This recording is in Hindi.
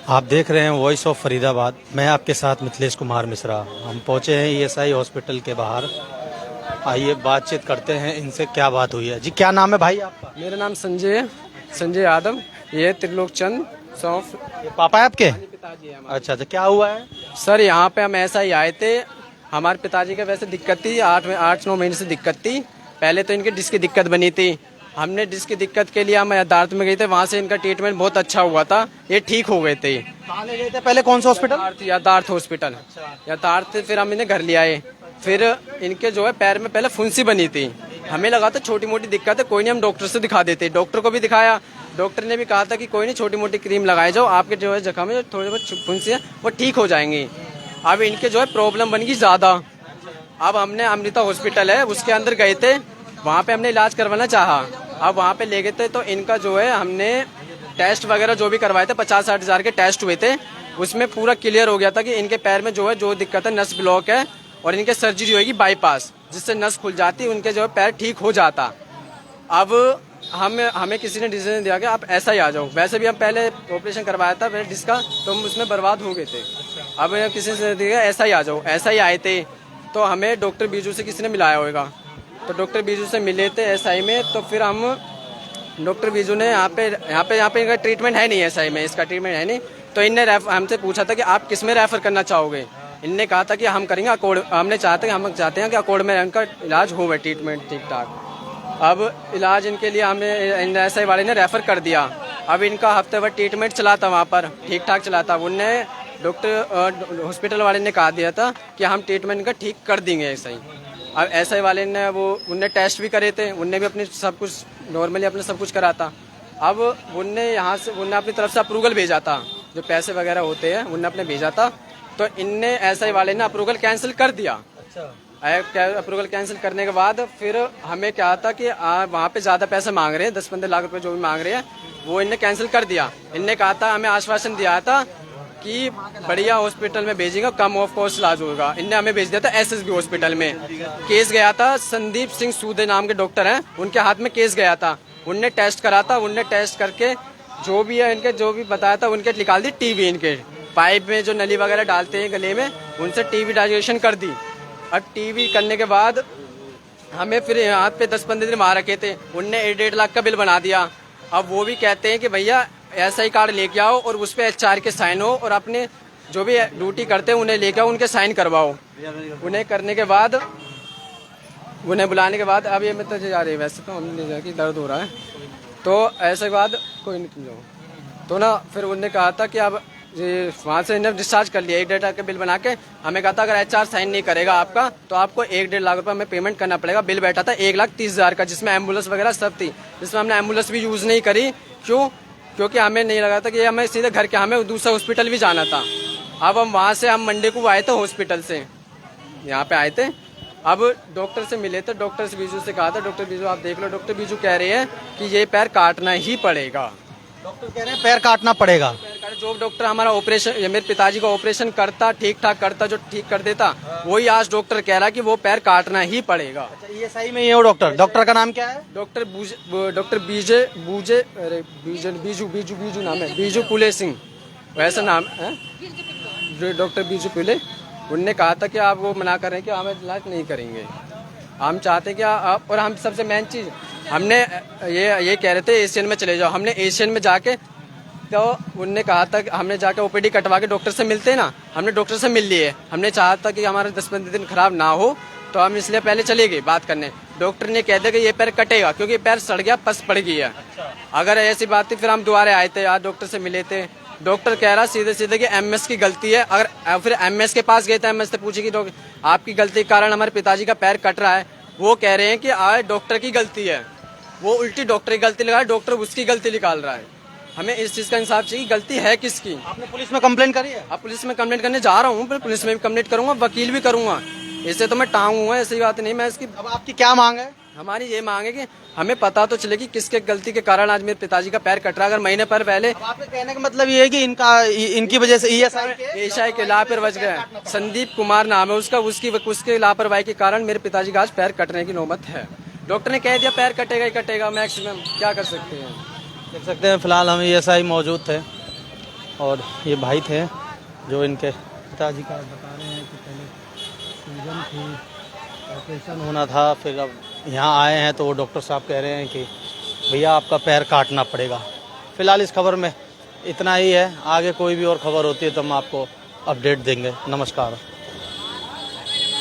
आप देख रहे हैं वॉइस ऑफ फरीदाबाद। मैं आपके साथ मिथिलेश कुमार मिश्रा। हम पहुंचे हैं ईएसआई हॉस्पिटल के बाहर। आइए बातचीत करते हैं इनसे, क्या बात हुई है। जी क्या नाम है भाई आपका? मेरा नाम संजय है, संजय यादव। ये त्रिलोक चंद सौफ। ये पापा है आपके? पिताजी है हमारे। अच्छा अच्छा, क्या हुआ है? सर यहाँ पे हम ऐसा ही आए थे। हमारे पिताजी के वैसे दिक्कत थी, 8-9 महीने से दिक्कत थी। पहले तो इनके डिस्क की दिक्कत बनी थी। हमने डिस्क की दिक्कत के लिए हम यदार्थ में गए थे, वहाँ से इनका ट्रीटमेंट बहुत अच्छा हुआ था, ये ठीक हो गए थे। कहाँ ले गए थे पहले, कौन सा हॉस्पिटल? यदार्थ हॉस्पिटल। यदार्थ फिर हम इन्हें घर ले आए। फिर इनके जो है पैर में पहले फुंसी बनी थी। हमें लगा था छोटी मोटी दिक्कत है, कोई नहीं हम डॉक्टर से दिखा देते। डॉक्टर को भी दिखाया, डॉक्टर ने भी कहा था कि कोई नहीं, छोटी मोटी क्रीम लगाए जाओ, आपके जो है जख्म में थोड़ी बहुत फुंसी है वो ठीक हो जाएंगी। अब इनके जो है प्रॉब्लम बन गई ज़्यादा। अब हमने अमृता हॉस्पिटल है उसके अंदर गए थे, वहाँ पे हमने इलाज करवाना चाहा। अब वहाँ पे ले गए थे तो इनका जो है हमने टेस्ट वगैरह जो भी करवाए थे, 50-60 हज़ार के टेस्ट हुए थे, उसमें पूरा क्लियर हो गया था कि इनके पैर में जो है जो दिक्कत है, नस ब्लॉक है और इनके सर्जरी होगी बाईपास, जिससे नस खुल जाती, उनके जो है पैर ठीक हो जाता। अब हमें किसी ने डिसीजन दिया कि आप ऐसा ही आ जाओ। वैसे भी हम पहले ऑपरेशन करवाया था मेरे डिस्क का, तो हम उसमें बर्बाद हो गए थे। अब किसी ने दिया ऐसा ही आ जाओ, ऐसा ही आए थे। तो हमें डॉक्टर बीजू से किसी ने मिलाया होगा, तो डॉक्टर बीजू से मिले थे एसआई में। तो फिर हम डॉक्टर बीजू ने यहाँ पे इनका ट्रीटमेंट है नहीं, एसआई में इसका ट्रीटमेंट है नहीं। तो इनने हमसे पूछा था कि आप किस में रेफर करना चाहोगे। इनने कहा था कि हम करेंगे अकोड। हम चाहते हैं कि अकोड में इनका इलाज हो, ट्रीटमेंट ठीक ठाक। अब इलाज इनके लिए हमें एसआई वाले ने रेफर कर दिया। अब इनका हफ्ते भर ट्रीटमेंट चला था, वहाँ पर ठीक ठाक चला था। उनने डॉक्टर हॉस्पिटल वाले ने कहा दिया था कि हम ट्रीटमेंट का ठीक कर देंगे ऐसा ही। अब एसआई वाले ने उनने टेस्ट भी करे थे, उनने भी अपने सब कुछ नॉर्मली अपने सब कुछ करा था। अब उनने उनने अपनी तरफ से अप्रूवल भेजा था, जो पैसे वगैरह होते हैं उनने अपने भेजा था। तो इनने एसआई वाले ने अप्रूवल कैंसिल कर दिया। अप्रूवल कैंसिल करने के बाद फिर हमें क्या था कि वहाँ पे ज़्यादा पैसे मांग रहे हैं, 10-15 लाख रुपए जो भी मांग रहे हैं, वो इनने कैंसिल कर दिया। इनने कहा था, हमें आश्वासन दिया था कि बढ़िया हॉस्पिटल में भेजेंगे, कम ऑफ कॉस्ट इलाज होगा। इनने हमें भेज दिया था एसएसबी हॉस्पिटल में। केस गया था, संदीप सिंह सूदे नाम के डॉक्टर हैं, उनके हाथ में केस गया था। उनने टेस्ट करा था, उनने टेस्ट करके जो भी है इनके जो भी बताया था, उनके निकाल दी टीबी। इनके पाइप में जो नली वगैरह डालते हैं गले में, उनसे टीबी डाइजेशन कर दी। अब टीबी करने के बाद हमें फिर हाथ पे 10-15 दिन मार रखे थे। उनने 1.5 लाख का बिल बना दिया। अब वो भी कहते हैं कि भैया एसआई कार्ड लेके आओ और उस पर एचआर के साइन हो, और अपने जो भी ड्यूटी करते हैं उन्हें लेके आओ, उनके साइन करवाओ। उन्हें करने के बाद, उन्हें बुलाने के बाद, अब ये मैं तो जा रही है, वैसे तो हम ले जाके दर्द हो रहा है, तो ऐसे बाद कोई नहीं जाओ। तो ना फिर उन्होंने कहा था कि अब वहाँ से इन्हें डिस्चार्ज कर लिया, 1.5 लाख का बिल बना के। हमें कहा था अगर एचआर साइन नहीं करेगा आपका तो आपको 1.5 लाख रुपए हमें पेमेंट करना पड़ेगा। बिल बैठा था 1,30,000 का, जिसमें एम्बुलेंस वगैरह सब थी, जिसमें हमने एम्बुलेंस भी यूज़ नहीं करी। क्यों? क्योंकि हमें नहीं लगा था कि हमें सीधे घर के, हमें दूसरा हॉस्पिटल भी जाना था। अब हम वहाँ से, हम मंडे को आए थे हॉस्पिटल से, यहाँ पे आए थे। अब डॉक्टर से मिले थे, डॉक्टर बीजू से कहा था, डॉक्टर बीजू आप देख लो, डॉक्टर बीजू कह रहे हैं कि ये पैर काटना ही पड़ेगा। डॉक्टर कह रहे हैं पैर काटना पड़ेगा। जो डॉक्टर हमारा ऑपरेशन, मेरे पिताजी का ऑपरेशन करता, ठीक ठाक करता, जो ठीक कर देता, वही आज डॉक्टर कह रहा कि वो पैर काटना ही पड़ेगा। अच्छा, ये सही में ये हो डॉक्टर का नाम क्या है? डॉक्टर बीजू नाम है, बीजू पुले सिंह, वैसा नाम है डॉक्टर बीजू पुले। उनने कहा था कि आप वो मना कर रहे हैं कि हम इलाज नहीं करेंगे, हम चाहते हैं कि आप, और हम सबसे मेन चीज़ हमने ये कह रहे थे एशियन में चले जाओ। हमने एशियन में जाके, तो उनने कहा था कि हमने जाके ओपीडी कटवा के डॉक्टर से मिलते हैं ना, हमने डॉक्टर से मिल लिए। हमने चाहा था कि हमारे 10-15 दिन खराब ना हो, तो हम इसलिए पहले चले गए बात करने। डॉक्टर ने कह दिया कि ये पैर कटेगा क्योंकि ये पैर सड़ गया, पस पड़ गई है। अगर ऐसी बात थी फिर हम दोबारा आए थे, आज डॉक्टर से मिले थे। डॉक्टर कह रहा सीधे कि एमएस की गलती है। अगर फिर एमएस के पास गए थे, एमएस से पूछे कि आपकी गलती के कारण हमारे पिताजी का पैर कट रहा है, वो कह रहे हैं कि डॉक्टर की गलती है। वो उल्टी डॉक्टर की गलती लगा, डॉक्टर उसकी गलती निकाल रहा है। हमें इस चीज़ का इंसाफ चाहिए, गलती है किसकी। आपने पुलिस में कंप्लेंट करी है? अब पुलिस में कंप्लेंट करने जा रहा हूँ, फिर पुलिस में भी कंप्लेंट करूंगा, वकील भी करूंगा। इससे तो मैं टांग हूँ, ऐसी बात नहीं। मैं इसकी, अब आपकी क्या मांग है? हमारी ये मांग है कि हमें पता तो चले कि किसके गलती के कारण आज मेरे पिताजी का पैर कट रहा है। अगर महीने पर पहले, आपके कहने का मतलब ये है कि इनकी वजह से ईएसआई के लापरवाही बच गए। संदीप कुमार नाम है उसका, उसके लापरवाही के कारण मेरे पिताजी का आज पैर कटने की नौबत है। डॉक्टर ने कह दिया पैर कटेगा ही कटेगा, मैक्सिमम क्या कर सकते हैं। देख सकते हैं फिलहाल हम ईएसआई मौजूद थे। और ये भाई थे जो इनके पिताजी का बता रहे हैं कि पहले सूजन थी, ऑपरेशन होना था, फिर अब यहाँ आए हैं तो वो डॉक्टर साहब कह रहे हैं कि भैया आपका पैर काटना पड़ेगा। फ़िलहाल इस खबर में इतना ही है, आगे कोई भी और खबर होती है तो हम आपको अपडेट देंगे। नमस्कार।